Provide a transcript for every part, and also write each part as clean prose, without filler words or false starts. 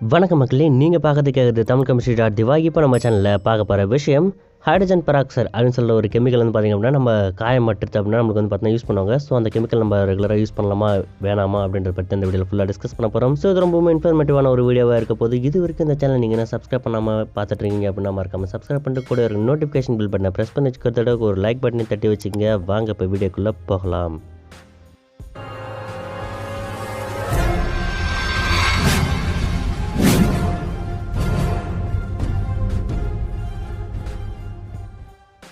வணக்கம் மக்களே, நீங்கள் பார்க்கறது தமிழ் Chemistry.Dhiva. இப்போ நம்ம சேனலில் பார்க்க போகிற விஷயம் ஹைட்ரஜன் பெராக்சைடு அப்படின்னு சொல்கிற ஒரு கெமிக்கல் வந்து பார்த்திங்க அப்படின்னா நம்ம காயம் மட்டுறது அப்படின்னா நம்மளுக்கு வந்து பார்த்தீங்கன்னா யூஸ் பண்ணுவாங்க. ஸோ அந்த கெமிக்கல் நம்ம ரெகுலராக யூஸ் பண்ணலாமா வேணாமா அப்படின்றத பற்றி இந்த வீடியோவில் ஃபுல்லாக டிஸ்கஸ் பண்ண போகிறோம். ஸோ இது ரொம்பவும் இன்ஃபர்மேட்டிவான ஒரு வீடியோவாக இருக்க போது. இது வரைக்கும் இந்த சேனல் நீங்கள் சப்ஸ்கிரைப் பண்ணாமல் பார்த்துட்டு இருக்கீங்க அப்படின்னா மறக்காமல் சப்ஸ்கிரைப் பண்ணிட்டு கூட ஒரு நோட்டிஃபிகேஷன் பில் பட்டனை ப்ரெஸ் பண்ணி வச்சுக்கிறதோட ஒரு லைக் பட்டனை தட்டி வச்சுங்க. வாங்க இப்போ வீடியோக்குள்ளே போகலாம்.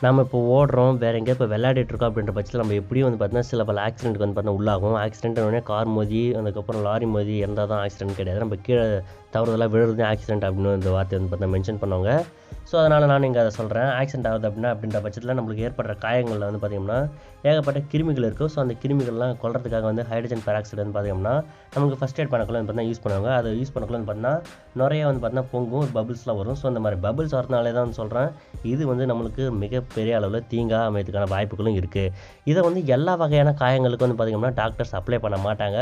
நம்ம இப்போ ஓடுறோம், வேறு எங்கேயா இப்போ விளையாடிட்டு இருக்கோம் அப்படின்ற பட்சத்தில் நம்ம எப்படியும் வந்து பார்த்தீங்கன்னா சில பல ஆக்சிடென்ட்டுக்கு வந்து பார்த்தீங்கன்னா உள்ளாகும். ஆக்சிடென்ட்னு கார் மோதி அதுக்கப்புறம் லாரி மோதி இருந்தால் தான் ஆக்சிடென்ட் கிடையாது. நம்ம கீழே தவறுதலாக விழுறது ஆக்சிடென்ட் அப்படின்னு இந்த வார்த்தை வந்து பார்த்தீங்கன்னா மென்ஷன் பண்ணுவாங்க. ஸோ அதனால் நான் இங்கே அதை சொல்கிறேன். ஆக்சிடென்ட் ஆகுது அப்படின்ற பட்சத்தில் நம்மளுக்கு ஏற்படுற காயங்களில் வந்து பார்த்திங்கன்னா ஏகப்பட்ட கிருமிகள் இருக்கும். ஸோ அந்த கிருமிகள்லாம் கொல்றதுக்காக வந்து ஹைட்ரஜன் பெராக்சைடு வந்து பார்த்திங்கன்னா நமக்கு ஃபஸ்ட் எய்ட் பண்ணக்குள்ள வந்து பார்த்தீங்கன்னா யூஸ் பண்ணுவாங்க. அதை யூஸ் பண்ணக்குள்ள வந்து பார்த்தீங்கன்னா நிறைய வந்து பார்த்தீங்கன்னா பொங்கும், பபிள்ஸ்லாம் வரும். ஸோ அந்த மாதிரி பபிள்ஸ் வரனாலே தான் வந்து சொல்கிறேன், இது வந்து நம்மளுக்கு மிகப்பெரிய அளவில் தீங்காக அமையதுக்கான வாய்ப்புகளும் இருக்குது. இதை வந்து எல்லா வகையான காயங்களுக்கும் வந்து பார்த்திங்கன்னா டாக்டர்ஸ் அப்ளை பண்ண மாட்டாங்க.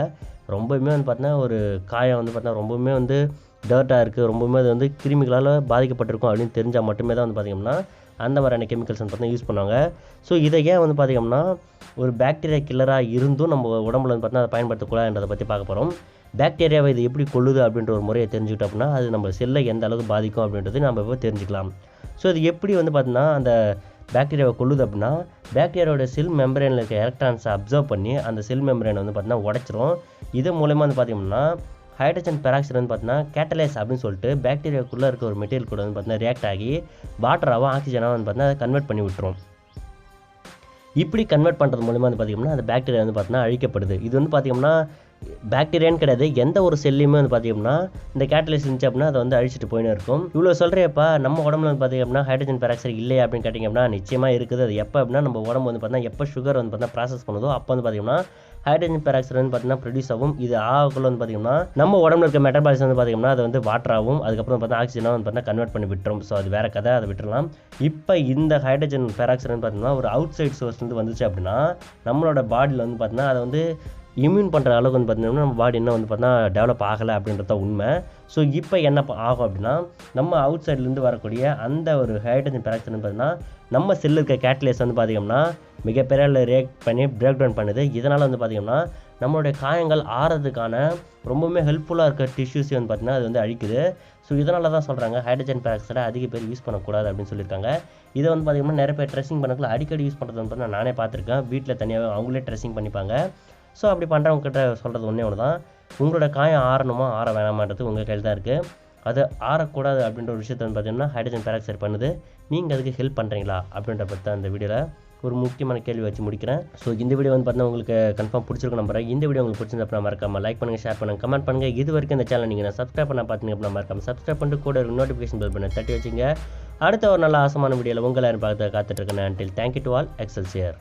ரொம்பவுமே வந்து பார்த்தீங்கன்னா ஒரு காயம் வந்து பார்த்தீங்கன்னா ரொம்பவுமே வந்து டர்ட்டாக இருக்குது, ரொம்பவுமே அது வந்து கிருமிகளால் பாதிக்கப்பட்டிருக்கும் அப்படின்னு தெரிஞ்சால் மட்டுமே தான் வந்து பார்த்திங்கன்னா அந்த மாதிரியான கெமிக்கல்ஸ் வந்து பார்த்தீங்கன்னா யூஸ் பண்ணுவாங்க. ஸோ இதை ஏன் வந்து பார்த்திங்கன்னா ஒரு பாக்டீரியா கில்லராக இருந்தும் நம்ம உடம்புல வந்து பார்த்தீங்கன்னா அதை பயன்படுத்தக்கூடாதுன்றதை பற்றி பார்க்க போகிறோம். பாக்டீரியாவை இது எப்படி கொள்ளுது அப்படின்ற ஒரு முறையை தெரிஞ்சுக்கிட்டோம் அப்படின்னா அது நம்ம செல்லை எந்த அளவுக்கு பாதிக்கும் அப்படின்றது நம்ம இப்போ தெரிஞ்சுக்கலாம். ஸோ இது எப்படி வந்து பார்த்தீங்கன்னா அந்த பாக்டீரியாவை கொள்ளுது அப்படின்னா பாக்டீரியாவோட செல் மெம்பரேனில் இருக்க எலக்ட்ரான்ஸை அப்சர்வ் பண்ணி அந்த செல் மெம்பரேனை வந்து பார்த்தீங்கன்னா உடைச்சிரும். இது மூலமாக வந்து பார்த்திங்கன்னா ஹைட்ரஜன் பெராக்சைடு வந்து பார்த்தீங்கன்னா கேட்டலைஸ் அப்படின்னு சொல்லிட்டு பாக்டீரியாவுக்குள்ளே இருக்க ஒரு மெட்டீரியல் கூட வந்து பார்த்தீங்கன்னா ரியாக்ட் ஆகி வாட்டராகவும் ஆக்சிஜனாகவும் வந்து பார்த்தீங்கன்னா அதை கன்வெர்ட் பண்ணி விட்டுரும். இப்படி கன்வெர்ட் பண்ணுறது மூலமாக வந்து பார்த்திங்கன்னா அந்த பாக்டீரியா வந்து பார்த்தீங்கன்னா அழிக்கப்படுது. இது வந்து பார்த்திங்கன்னா பாக்டீரியான்னு கிடையாது, எந்த ஒரு செல்லையுமே வந்து பார்த்திங்கன்னா இந்த கேட்டலைஸ் இருந்துச்சு அப்படின்னா அதை வந்து அழிச்சிட்டு போயின்னு இருக்கும். இவ்வளோ சொல்கிறேப்பா நம்ம உடம்புல வந்து பார்த்திங்க அப்படின்னா ஹைட்ரஜன் பெராக்சைடு இல்லையா அப்படின்னு கேட்டிங்க அப்படின்னா நிச்சயமாக இருக்குது. அது எப்போ அப்படின்னா நம்ம உடம்பு வந்து பார்த்தீங்கன்னா எப்போ சுகர் வந்து பார்த்தீங்கன்னா ப்ராசஸ் பண்ணுதோ அப்போ வந்து பார்த்திங்கன்னா ஹைட்ரஜன் பெராக்சைடு வந்து பார்த்தீங்கன்னா ப்ரொடியூஸ் ஆகும். இது ஆகக்குள்ள வந்து பார்த்திங்கன்னா நம்ம உடம்புல இருக்க மெட்டபாலிசம் வந்து பார்த்திங்கன்னா அது வந்து வாட்டராகவும் அதுக்கப்புறம் பார்த்தீங்கன்னா ஆக்சிஜனாக வந்து பார்த்தீங்கன்னா கன்வெர்ட் பண்ணி விட்டுரும். ஸோ அது வேறு கதை, அதை விட்டுறலாம். இப்போ இந்த ஹைட்ரஜன் பெராக்சைடு வந்து பார்த்திங்கன்னா ஒரு அவுட் சைட் சோர்ஸ் வந்து வந்துச்சு அப்படின்னா நம்மளோட பாடியில் வந்து பார்த்திங்கன்னா அதை வந்து இம்யூன் பண்ணுற அளவுக்கு வந்து பார்த்திங்கன்னா நம்ம பாடி இன்னும் வந்து பார்த்தீங்கன்னா டெவலப் ஆகலை அப்படின்றது தான் உண்மை. ஸோ இப்போ என்ன ஆகும் அப்படின்னா நம்ம அவுட் சைட்லேருந்து வரக்கூடிய அந்த ஒரு ஹைட்ரஜன் பெராக்சைடு வந்து பார்த்திங்கன்னா நம்ம செல்லு இருக்க கேட்டலைஸ் வந்து பார்த்திங்கன்னா மிகப்பெரிய ரியாக்ட் பண்ணி பிரேக் டவுன் பண்ணுது. இதனால் வந்து பார்த்திங்கன்னா நம்மளுடைய காயங்கள் ஆறதுக்கான ரொம்பவுமே ஹெல்ப்ஃபுல்லாக இருக்க டிஷ்யூஸை வந்து பார்த்திங்கன்னா அது வந்து அழிக்குது. ஸோ இதனால தான் சொல்கிறாங்க ஹைட்ரஜன் பெராக்சைடை அதிக பேர் யூஸ் பண்ணக்கூடாது அப்படின்னு சொல்லியிருக்காங்க. இதை வந்து பார்த்திங்கன்னா நிறைய பேர் ட்ரெஸ்ஸிங் பண்ணக்குள்ள அடிக்கடி யூஸ் பண்ணுறது வந்து பார்த்தீங்கன்னா நானே பார்த்துருக்கேன். வீட்டில் தனியாக அவங்களே ட்ரெஸ்ஸிங் பண்ணிப்பாங்க. ஸோ அப்படி பண்ணுறவங்க கிட்ட சொல்கிறது ஒன்றே ஒன்று தான், உங்களோட காயம் ஆறணுமா ஆற வேணாமான்றது உங்கள் கையில் தான் இருக்குது. அது ஆறக்கூடாது அப்படின்ற ஒரு விஷயத்தை வந்து பார்த்திங்கன்னா ஹைட்ரஜன் பெராக்சைடு பண்ணுது. நீங்கள் அதுக்கு ஹெல்ப் பண்ணுறீங்களா அப்படின்ற பற்றி தான் இந்த வீடியோவில் ஒரு முக்கியமான கேள்வி வச்சு முடிக்கிறேன். ஸோ இந்த வீடியோ வந்து பார்த்தீங்கன்னா உங்களுக்கு கன்ஃபார்ம் பிடிச்சிருக்கும் நம்புறேன். இந்த வீடியோ உங்களுக்கு பிடிச்சிருந்தா மறக்காமல் லைக் பண்ணுங்கள், ஷேர் பண்ணுங்கள், கமெண்ட் பண்ணுங்கள். இது வரைக்கும் இந்த சேனல் நீங்கள் சப்ஸ்கிரைப் பண்ண பார்த்தீங்க அப்படின்னா மறக்காமல் சப்ஸ்கிரைப் பண்ணிட்டு கூட ஒரு நோட்டிஃபிகேஷன் பெல் பண்ண தட்டி வச்சுங்க. அடுத்த ஒரு நல்ல ஆசமான வீடியோவில் உங்களை பார்த்து காத்துட்ருக்கேன். Until thank you to all, எக்ஸல்சியர்.